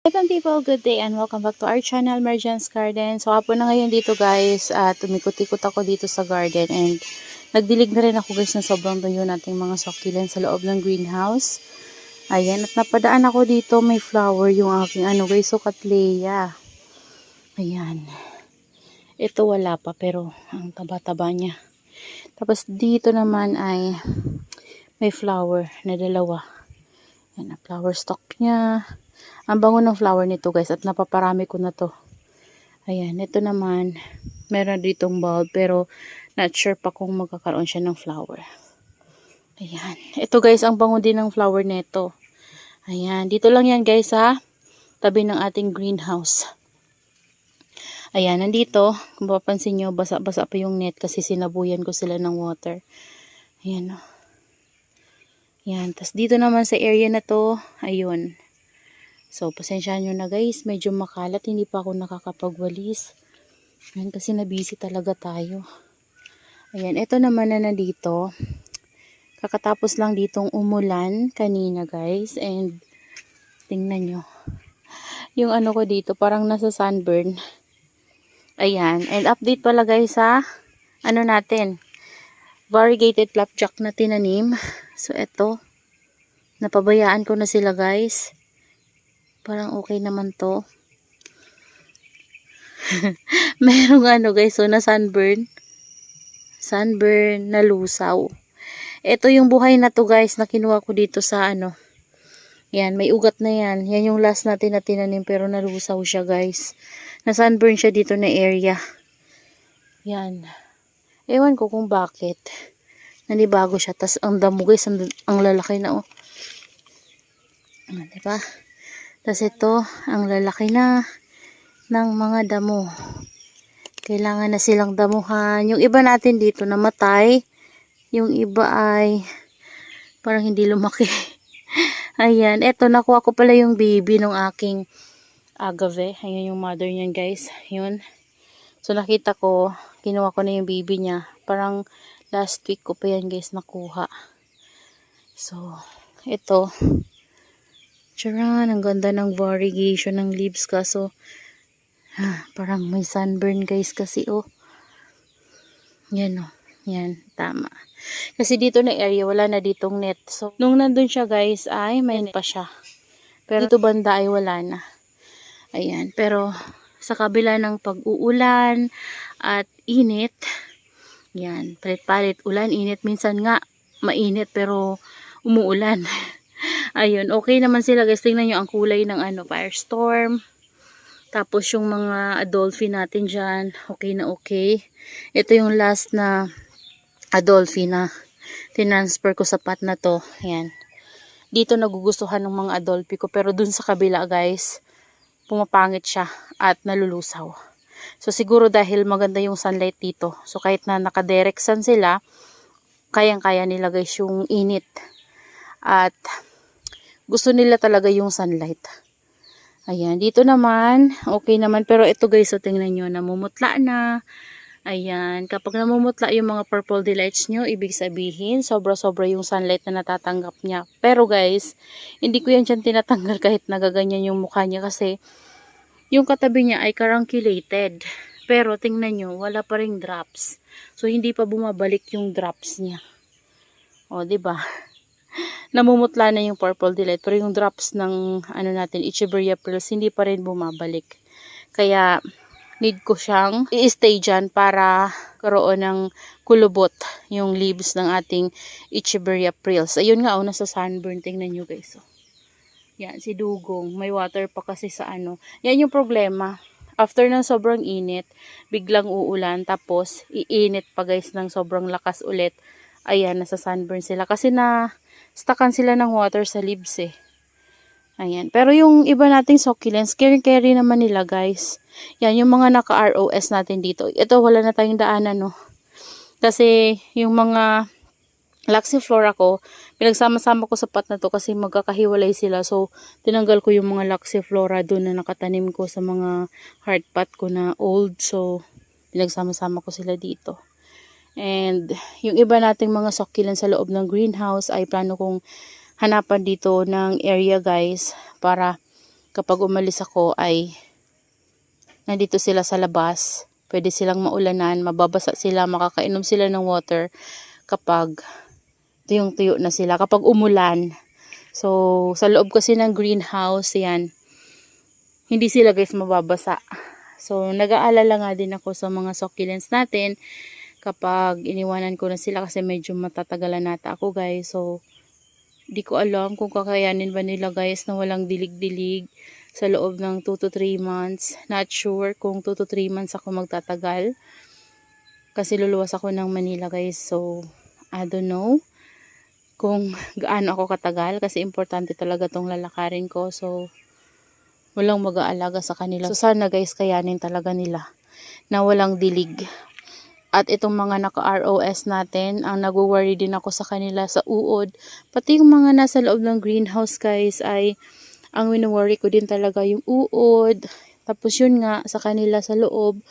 Welcome people, good day and welcome back to our channel, Marjan's Garden. So hapon na ngayon dito guys at umikot-ikot ako dito sa garden and nagdilig na rin ako guys na sobrang tuyo nating mga succulent sa loob ng greenhouse. Ayan, at napadaan ako dito, may flower yung aking guys, so Cattleya. Ayan. Ito wala pa pero ang taba-taba niya. Tapos dito naman ay may flower na dalawa. Ayan, flower stalk niya. Ang bango ng flower nito guys at napaparami ko na to. Ayan, ito naman meron ditong bulb pero not sure pa kung magkakaroon siya ng flower. Ayan, ito guys ang bango din ng flower nito. Ayan, dito lang yan guys ha, tabi ng ating greenhouse. Ayan, nandito kung papansin nyo basa-basa pa yung net kasi sinabuyan ko sila ng water. Ayan o. Ayan, tas dito naman sa area na to, ayun. So, pasensyahan nyo na guys, medyo makalat, hindi pa ako nakakapagwalis. Ayan, kasi nabisi talaga tayo. Ayan, ito naman na nandito. Kakatapos lang ditong umulan kanina guys. And, tingnan nyo. Yung ko dito, parang nasa sunburn. Ayan, and update pala guys ha. Natin, variegated flapjack na tinanim. So, ito. Napabayaan ko na sila guys. Parang okay naman to. Merong guys, so na sunburn. Sunburn, na lusaw. Ito yung buhay na to guys, na kinuha ko dito sa Yan, may ugat na yan. Yan yung last natin na tinanim pero nalusaw siya guys. Na sunburn siya dito na area. Yan. Ewan ko kung bakit. Nanibago siya. Tas ang damo guys, ang lalaki na oh. Diba? Tas ito, ang lalaki na ng mga damo. Kailangan na silang damuhan. Yung iba natin dito namatay. Yung iba ay parang hindi lumaki. Ayan, eto nakuha ko pala yung baby ng aking agave. Ayan yung mother niyan guys. Yun. So nakita ko, kinuha ko na yung baby niya. Parang last week ko pa yan guys nakuha. So, ito. Charan, ang ganda ng variegation ng leaves kaso parang may sunburn guys kasi oh. Yan oh. Yan, tama. Kasi dito na area wala na ditong net. So nung nandun siya guys ay may net pa siya. Pero dito banda ay wala na. Ayan, pero sa kabila ng pag-uulan at init, yan, palit-palit ulan, init, minsan nga mainit pero umuulan. Ayun, okay naman sila guys. Tingnan nyo ang kulay ng firestorm. Tapos yung mga Adolphi natin dyan, okay na okay. Ito yung last na Adolphi na tinransfer ko sa pot na to. Ayan. Dito nagugustuhan ng mga Adolphi ko. Pero dun sa kabila guys, pumapangit siya at nalulusaw. So siguro dahil maganda yung sunlight dito. So kahit na nakadirect sun sila, kayang-kaya nila guys yung init. At gusto nila talaga yung sunlight. Ayan, dito naman, okay naman. Pero ito guys, so tingnan nyo, namumutla na. Ayan, kapag namumutla yung mga purple delights nyo, ibig sabihin, sobra-sobra yung sunlight na natatanggap niya. Pero guys, hindi ko yan dyan tinatanggal kahit nagaganyan yung mukha niya kasi yung katabi niya ay carunculated. Pero tingnan nyo, wala pa ring drops. So, hindi pa bumabalik yung drops niya. O, diba? Namumutla na yung purple delight pero yung drops ng natin Echeveria pearls hindi pa rin bumabalik. Kaya need ko siyang i-stay dyan para karoon ng kulubot yung leaves ng ating Echeveria pearls. Ayun nga nasa sunburn, tingnan nyo guys. Oh. Yan si Dugong, may water pa kasi sa Yan yung problema. After ng sobrang init, biglang uulan tapos iinit pa guys ng sobrang lakas ulit. Ayan, nasa sunburn sila kasi stackan sila ng water sa leaves eh. Ayan. Pero yung iba nating succulents, carry naman nila guys. Yan, yung mga naka-ROS natin dito. Ito, wala na tayong daanan no. Kasi yung mga Luxiflora ko, pinagsama-sama ko sa pot na to kasi magkakahiwalay sila. So, tinanggal ko yung mga Luxiflora doon na nakatanim ko sa mga hard pot ko na old. So, pinagsama-sama ko sila dito. And yung iba nating mga succulents sa loob ng greenhouse ay plano kong hanapan dito ng area guys para kapag umalis ako ay nandito sila sa labas. Pwede silang maulanan, mababasa sila, makakainom sila ng water kapag tuyong-tuyo na sila, kapag umulan. So, sa loob kasi ng greenhouse, yan, hindi sila guys mababasa. So, nag-aalala nga din ako sa mga succulents natin kapag iniwanan ko na sila kasi medyo matatagalan nata ako guys. So, di ko alam kung kakayanin ba nila guys na walang dilig-dilig sa loob ng 2 to 3 months. Not sure kung 2 to 3 months ako magtatagal. Kasi luluwas ako ng Manila guys. So, I don't know kung gaano ako katagal. Kasi importante talaga tong lalakarin ko. So, walang mag-aalaga sa kanila. So, sana guys kayanin talaga nila na walang dilig. At itong mga naka-ROS natin, ang nag-worry din ako sa kanila sa uod. Pati yung mga nasa loob ng greenhouse guys ay ang wino-worry ko din talaga yung uod. Tapos yun nga, sa kanila sa loob,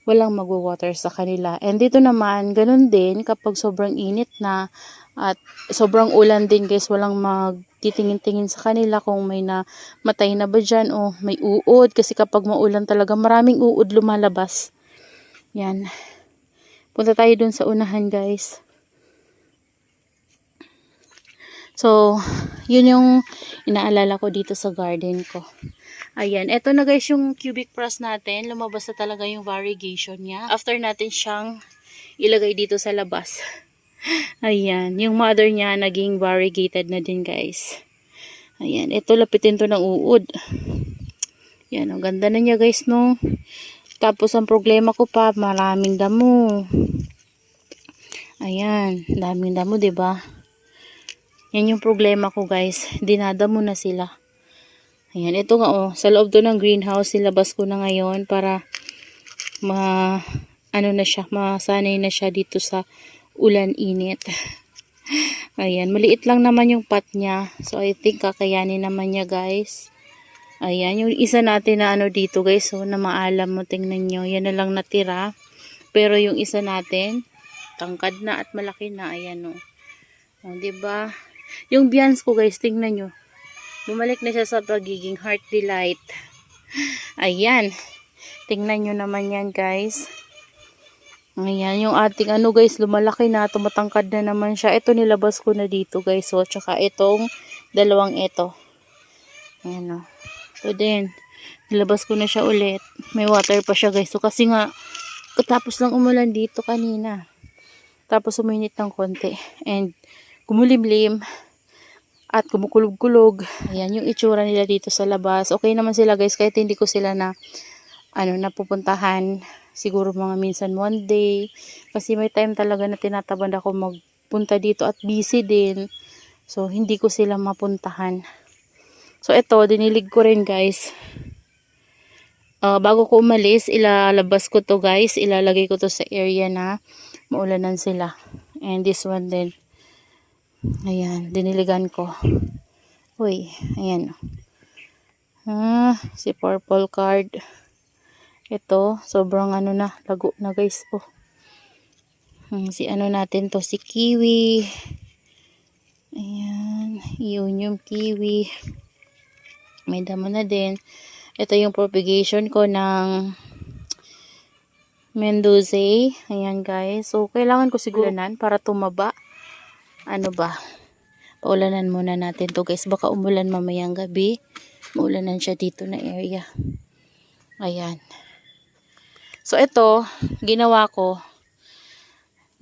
walang magwa-water sa kanila. And dito naman, ganun din kapag sobrang init na at sobrang ulan din guys, walang magtitingin-tingin sa kanila kung may namatay na ba dyan o may uod. Kasi kapag maulan talaga, maraming uod lumalabas. Yan. Punta tayo dun sa unahan guys. So, yun yung inaalala ko dito sa garden ko. Ayan, eto na guys yung cubic press natin. Lumabas na talaga yung variegation niya. After natin siyang ilagay dito sa labas. Ayan, yung mother niya naging variegated na din guys. Ayan, eto lapitin to ng uod. Yan, ang ganda na niya guys no. Tapos ang problema ko pa, maraming damo. Ayan, daming damo 'di ba? Yan yung problema ko guys, dinadamo na sila. Ayan, ito nga oh, sa loob to ng greenhouse, silabas ko na ngayon para masanay na siya dito sa ulan-init. Ayan, maliit lang naman yung pot niya. So I think kakayanin naman niya guys. Ayan, yung isa natin na dito guys, so na maalam mo, tingnan nyo, yan na lang natira. Pero yung isa natin, tangkad na at malaki na, ayan o. O, diba? Yung bians ko guys, tingnan nyo. Bumalik na siya sa pagiging heart delight. Ayan. Tingnan nyo naman yan guys. Ayan, yung ating guys, lumalaki na, tumatangkad na naman siya. Ito nilabas ko na dito guys. So, tsaka itong dalawang ito. Ayan o. Ito din. Nilabas ko na siya ulit. May water pa siya guys. So, kasi nga, katapos lang umulan dito kanina. Tapos uminit ng konti. And, kumulimlim. At kumukulog-kulog. Ayan, yung itsura nila dito sa labas. Okay naman sila guys, kahit hindi ko sila napupuntahan. Siguro mga minsan one day. Kasi may time talaga na tinatabad ako magpunta dito at busy din. So, hindi ko sila mapuntahan. So, ito, dinilig ko rin guys. Bago ko umalis, ilalabas ko to guys. Ilalagay ko to sa area na maulanan sila. And this one din. Ayan, diniligan ko. Uy, ayan. Si purple card. Ito, sobrang lago na guys. Oh. Si natin to, si kiwi. Ayan, yun yung kiwi. May damo na din. Ito yung propagation ko ng Mendoza. Ayan guys. So, kailangan ko siguro para tumaba. Paulanan muna natin to guys. Baka umulan mamayang gabi. Maulanan siya dito na area. Ayan. So, ito, ginawa ko.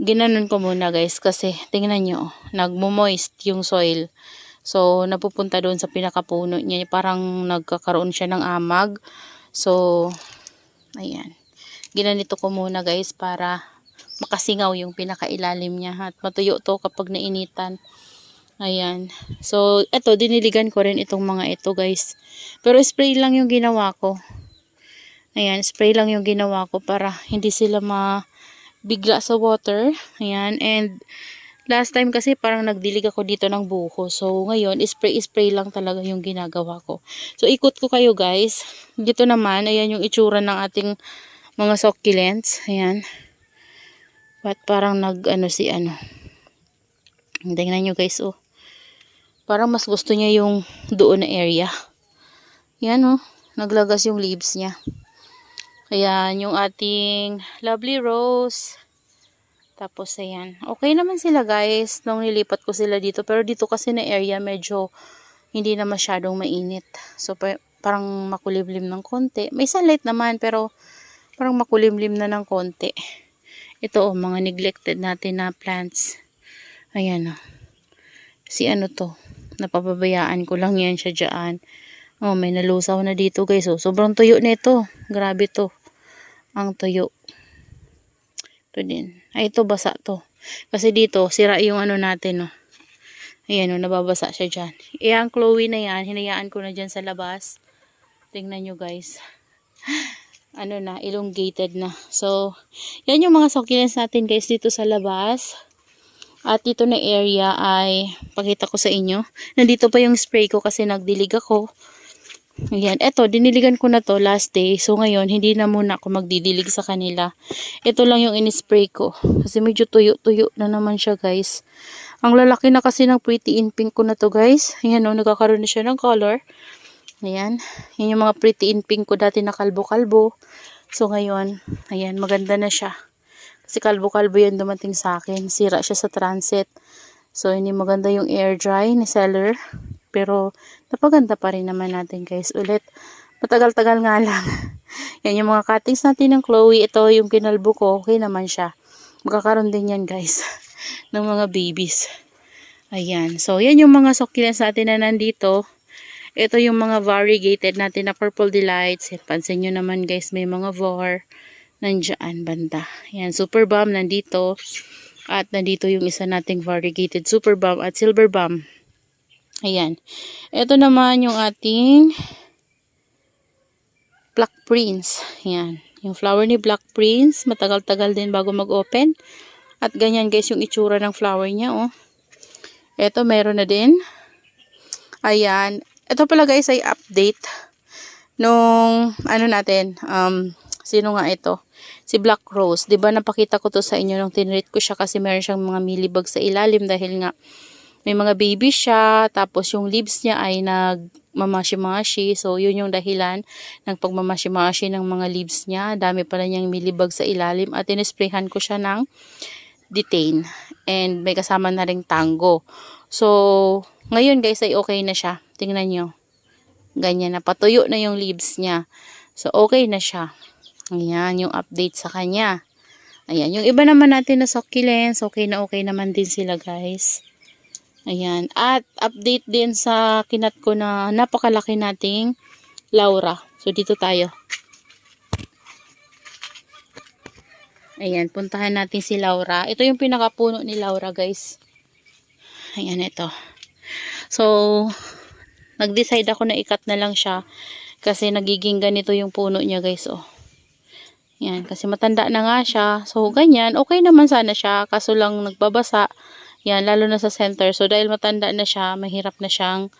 Ginanon ko muna guys. Kasi, tingnan nyo, nagmo-moist yung soil. So, napupunta doon sa pinakapuno niya. Parang nagkakaroon siya ng amag. So, ayan. Ginanito ko muna guys para makasingaw yung pinakailalim niya. At matuyo to kapag nainitan. Ayan. So, eto, diniligan ko rin itong mga ito guys. Pero spray lang yung ginawa ko. Ayan, spray lang yung ginawa ko para hindi sila mabigla sa water. Ayan, and last time kasi parang nagdilig ako dito ng buko. So, ngayon, spray lang talaga yung ginagawa ko. So, ikot ko kayo guys. Dito naman, ayan yung itsura ng ating mga succulents. Ayan. But parang tingnan nyo guys, oh. Parang mas gusto niya yung doon na area. Yan oh, naglagas yung leaves niya. Ayan, yung ating lovely rose. Tapos ayan, okay naman sila guys nung nilipat ko sila dito. Pero dito kasi na area medyo hindi na masyadong mainit. So parang makulimlim ng konti. May sunlight naman pero parang makulimlim na ng konti. Ito oh, mga neglected natin na plants. Ayan oh. Si ano to, napapabayaan ko lang yan siya dyan. Oh, may nalusaw na dito guys. Oh, sobrang tuyo nito. Grabe to. Ang tuyo. Ito din. Ay, ito basa to. Kasi dito, sira yung ano natin, oh. Ayan, oh, nababasa siya dyan. Ang Chloe na yan, hinayaan ko na dyan sa labas. Tingnan nyo, guys. Ano na, elongated na. So, yan yung mga succulents natin, guys, dito sa labas. At dito na area ay, pakita ko sa inyo. Nandito pa yung spray ko kasi nagdilig ako. Ayan, eto, diniligan ko na to last day. So, ngayon, hindi na muna ako magdidilig sa kanila. Ito lang yung in-spray ko. Kasi medyo tuyo-tuyo na naman siya, guys. Ang lalaki na kasi ng pretty in pink ko na to, guys. Ayan, oh, nagkakaroon na siya ng color. Ayan. Yan yung mga pretty in pink ko dati na kalbo-kalbo. So, ngayon, ayan, maganda na siya. Kasi kalbo-kalbo yan dumating sa akin. Sira siya sa transit. So, hindi maganda yung air dry ni seller. Pero, napaganda pa rin naman natin guys. Ulit, matagal-tagal nga lang. Yan yung mga cuttings natin ng Chloe. Ito yung kinalbo ko. Okay naman siya. Magkakaroon din yan guys. ng mga babies. Ayan. So, yan yung mga succulents natin na nandito. Ito yung mga variegated natin na purple delights. Pansin nyo naman guys, may mga var. Nandyan, banda. Ayan, super balm nandito. At nandito yung isa nating variegated super balm at silver balm. Ayan. Ito naman yung ating Black Prince. Ayan. Yung flower ni Black Prince. Matagal-tagal din bago mag-open. At ganyan guys yung itsura ng flower niya. Oh. Ito meron na din. Ayan. Ito pala guys ay update. Nung ano natin. Sino nga ito? Si Black Rose. Diba napakita ko to sa inyo nung tinreat ko siya kasi meron siyang mga mealybug sa ilalim dahil nga may mga baby siya, tapos yung leaves niya ay nagmamashi-mashi. So, yun yung dahilan ng pagmamashi-mashi ng mga leaves niya. Dami pala niyang mealybug sa ilalim. At inisprayhan ko siya ng Detain. And may kasama na ring tango. So, ngayon guys ay okay na siya. Tingnan nyo. Ganyan na. Patuyo na yung leaves niya. So, okay na siya. Ayan, yung update sa kanya. Ayan, yung iba naman natin na succulents, okay na okay naman din sila guys. Ayan. At update din sa kinat ko na napakalaki nating Laura. So, dito tayo. Ayan. Puntahan natin si Laura. Ito yung pinakapuno ni Laura, guys. Ayan, ito. So, nag-decide ako na ikat na lang siya. Kasi nagiging ganito yung puno niya, guys. Oh. Ayan. Kasi matanda na nga siya. So, ganyan. Okay naman sana siya. Kaso lang nagbabasa. Yan, lalo na sa center. So, dahil matanda na siya, mahirap na siyang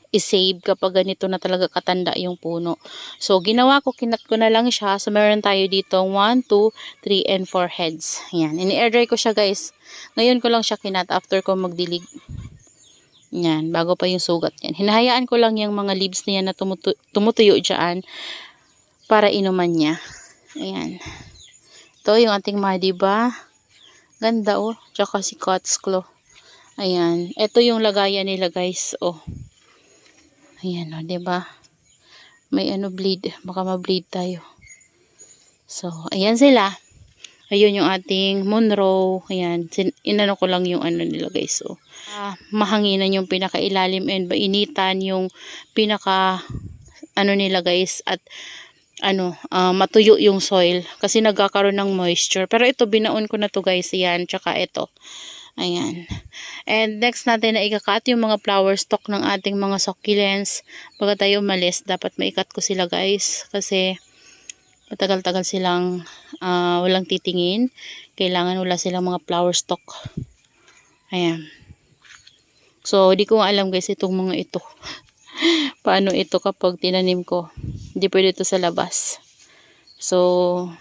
i-save kapag ganito na talaga katanda yung puno. So, ginawa ko, kinat ko na lang siya. So, meron tayo dito 1, 2, 3, and 4 heads. Yan, ini-air dry ko siya guys. Ngayon ko lang siya kinat after ko magdilig. Yan, bago pa yung sugat yan. Hinahayaan ko lang yung mga leaves niya na tumutuyo dyan para inuman niya. Ayan. Ito yung ating mga, diba? Ganda oh. Tsaka si Cat's Claw. Ayan. Ito yung lagayan nila guys. Oh. Ayan oh. Diba? May ano bleed. Baka ma-bleed tayo. So. Ayan sila. Ayun yung ating Monroe. Ayan. Inano ko lang yung ano nila guys. So. Mahanginan yung pinakailalim and mainitan yung pinaka ano nila guys. At matuyo yung soil kasi nagkakaroon ng moisture. Pero ito, binaon ko na to guys. Ayan, tsaka ito. Ayan. And next natin na ikakat yung mga flower stalk ng ating mga succulents. Baga tayo umalis, dapat maikat ko sila guys. Kasi matagal-tagal silang walang titingin. Kailangan wala silang mga flower stalk. Ayan. So, di ko nga alam guys itong mga ito. Paano ito kapag tinanim ko. Hindi pwede ito sa labas. So,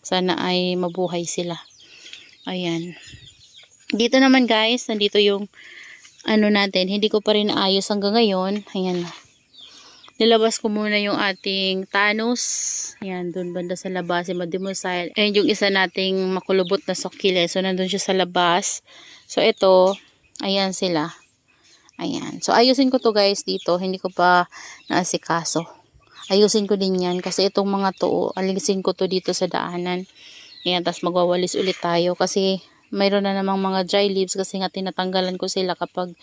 sana ay mabuhay sila. Ayan. Dito naman guys, nandito yung ano natin. Hindi ko pa rin naayos hanggang ngayon. Ayan. nilabas ko muna yung ating Thanos. Yan, dun banda sa labas, si Madimusile. And yung isa nating makulubot na Sokile. So, nandun siya sa labas. So, ito, ayan sila. Ayan. So, ayusin ko to guys dito. Hindi ko pa naasikaso. Ayusin ko din yan. Kasi itong mga to, alisin ko to dito sa daanan. Ayan, tapos magwawalis ulit tayo. Kasi, mayroon na namang mga dry leaves. Kasi nga tinatanggalan ko sila kapag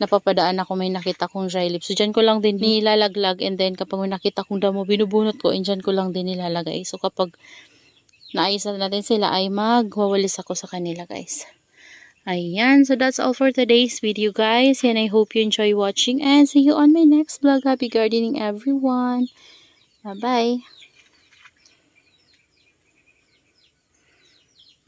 napapadaan ako may nakita kong dry leaves. So, dyan ko lang din nilalaglag. And then, kapag may nakita kong damo, binubunot ko. And dyan ko lang din nilalagay. So, kapag naayos na natin sila, ay magwawalis ako sa kanila guys. Ayan, so that's all for today's video guys, and I hope you enjoy watching and see you on my next vlog. Happy gardening everyone. Bye bye.